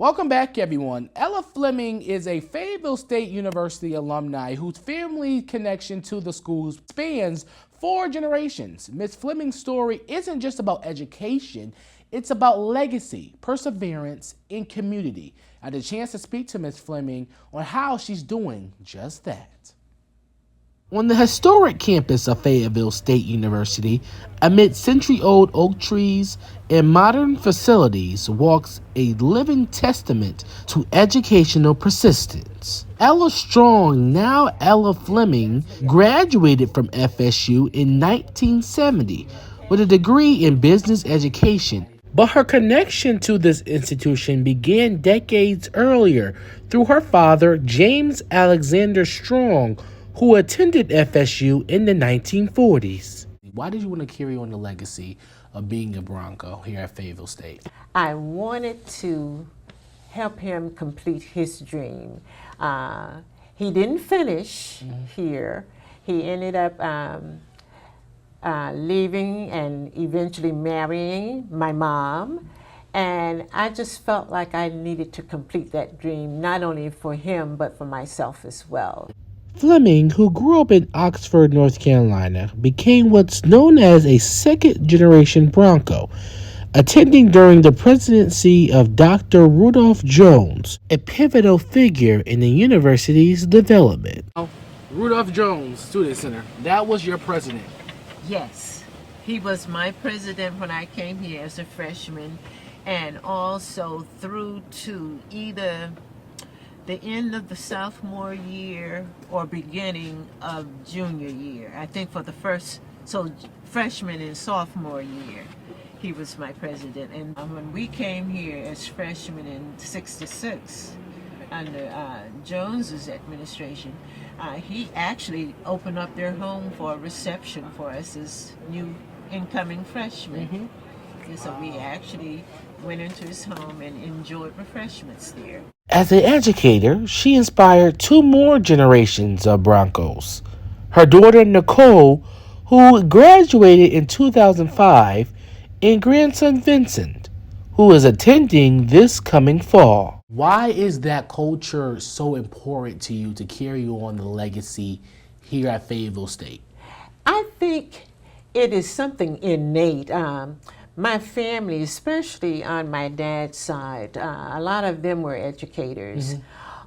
Welcome back, everyone. Ella Fleming is a Fayetteville State University alumni whose family connection to the school spans 4 generations. Miss Fleming's story isn't just about education, it's about legacy, perseverance, and community. I had a chance to speak to Miss Fleming on how she's doing just that. On the historic campus of Fayetteville State University, amid century-old oak trees and modern facilities, walks a living testament to educational persistence. Ella Strong, now Ella Fleming, graduated from FSU in 1970 with a degree in business education. But her connection to this institution began decades earlier through her father, James Alexander Strong, who attended FSU in the 1940s. Why did you want to carry on the legacy of being a Bronco here at Fayetteville State? I wanted to help him complete his dream. He didn't finish here. He ended up leaving and eventually marrying my mom. And I just felt like I needed to complete that dream, not only for him, but for myself as well. Fleming, who grew up in Oxford, North Carolina, became what's known as a second-generation Bronco, attending during the presidency of Dr. Rudolph Jones, a pivotal figure in the university's development. Rudolph Jones Student Center, that was your president. Yes, he was my president when I came here as a freshman, and also through to either the end of the sophomore year or beginning of junior year. I think for the first, so freshman and sophomore year, he was my president. And when we came here as freshmen in '66 under Jones's administration, he actually opened up their home for a reception for us as new incoming freshmen. And so we actually went into his home and enjoyed refreshments there. As an educator, she inspired 2 more generations of Broncos. Her daughter Nicole, who graduated in 2005, and grandson Vincent, who is attending this coming fall. Why is that culture so important to you to carry on the legacy here at Fayetteville State? I think it is something innate. My family, especially on my dad's side, a lot of them were educators.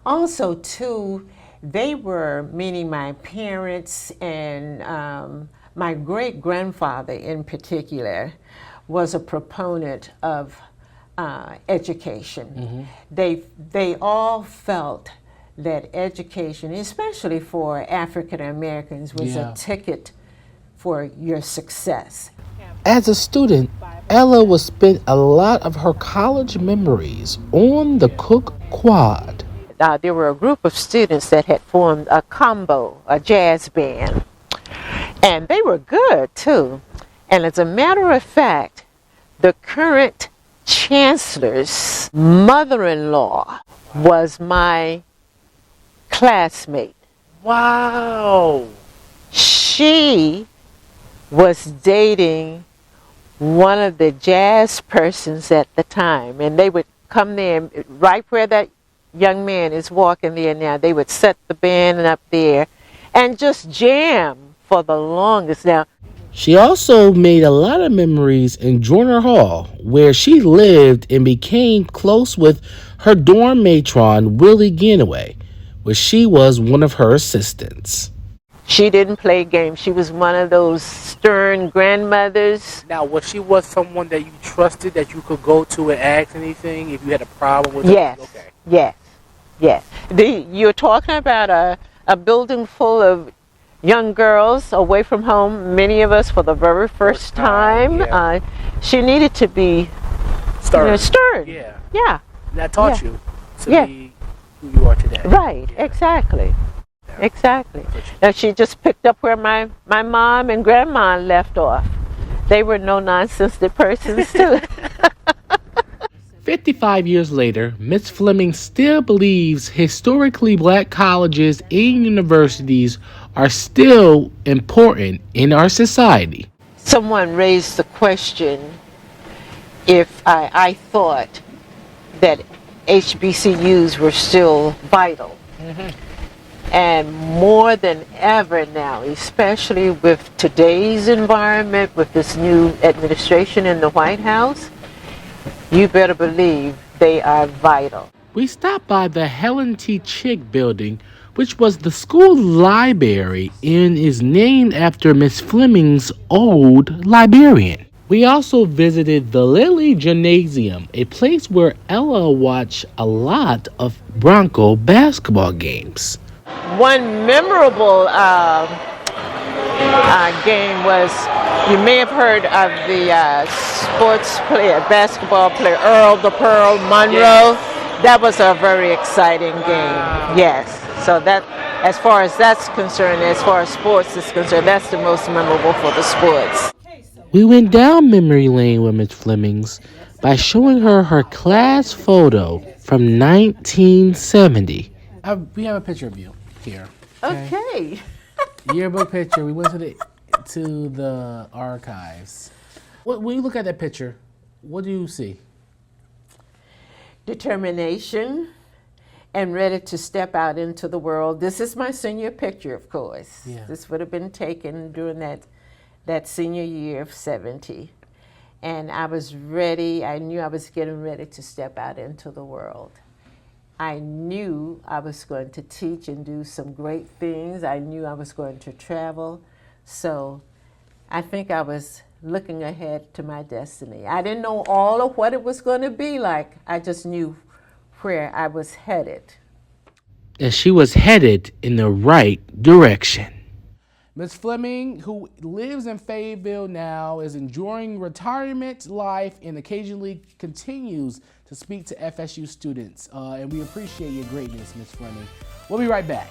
Also, too, they were, meaning my parents and my great-grandfather in particular, was a proponent of education. They all felt that education, especially for African Americans, was a ticket for your success. As a student, Ella would spend a lot of her college memories on the Cook Quad. There were a group of students that had formed a combo, a jazz band, and they were good too. And as a matter of fact, the current chancellor's mother-in-law was my classmate. Wow! She was dating one of the jazz persons at the time, and they would come there right where that young man is walking there now. They would set the band up there and just jam for the longest. Now, she also made a lot of memories in Joyner Hall, where she lived and became close with her dorm matron, Willie Ganaway, where she was one of her assistants. She didn't play games. She was one of those stern grandmothers. Now, was she someone that you trusted, that you could go to and ask anything if you had a problem with yes. her? Okay. Yes, yes. You're talking about a building full of young girls away from home, many of us for the very first time. Yeah. She needed to be stern. Yeah. Yeah. And that taught you to be who you are today. Right, exactly. Exactly. Now she just picked up where my mom and grandma left off. They were no-nonsense persons too. 55 years later, Miss Fleming still believes historically black colleges and universities are still important in our society. Someone raised the question if I thought that HBCUs were still vital. And more than ever now, especially with today's environment, with this new administration in the White House, you better believe they are vital. We stopped by the Helen T. Chick building, which was the school library and is named after Miss Fleming's old librarian. We also visited the Lilly Gymnasium, a place where Ella watched a lot of Bronco basketball games. One memorable game was, you may have heard of the sports player, basketball player, Earl the Pearl Monroe. That was a very exciting game, yes. So that, as far as that's concerned, as far as sports is concerned, that's the most memorable for the sports. We went down memory lane with Miss Fleming's by showing her her class photo from 1970. We have a picture of you here. Okay. Yearbook picture. We went to the archives. When you look at that picture, what do you see? Determination and ready to step out into the world. This is my senior picture, of course. Yeah. This would have been taken during that senior year of 70. And I was ready. I knew I was getting ready to step out into the world. I knew I was going to teach and do some great things. I knew I was going to travel. So I think I was looking ahead to my destiny. I didn't know all of what it was going to be like. I just knew where I was headed. And she was headed in the right direction. Miss Fleming, who lives in Fayetteville now, is enjoying retirement life and occasionally continues to speak to FSU students. And we appreciate your greatness, Miss Fleming. We'll be right back.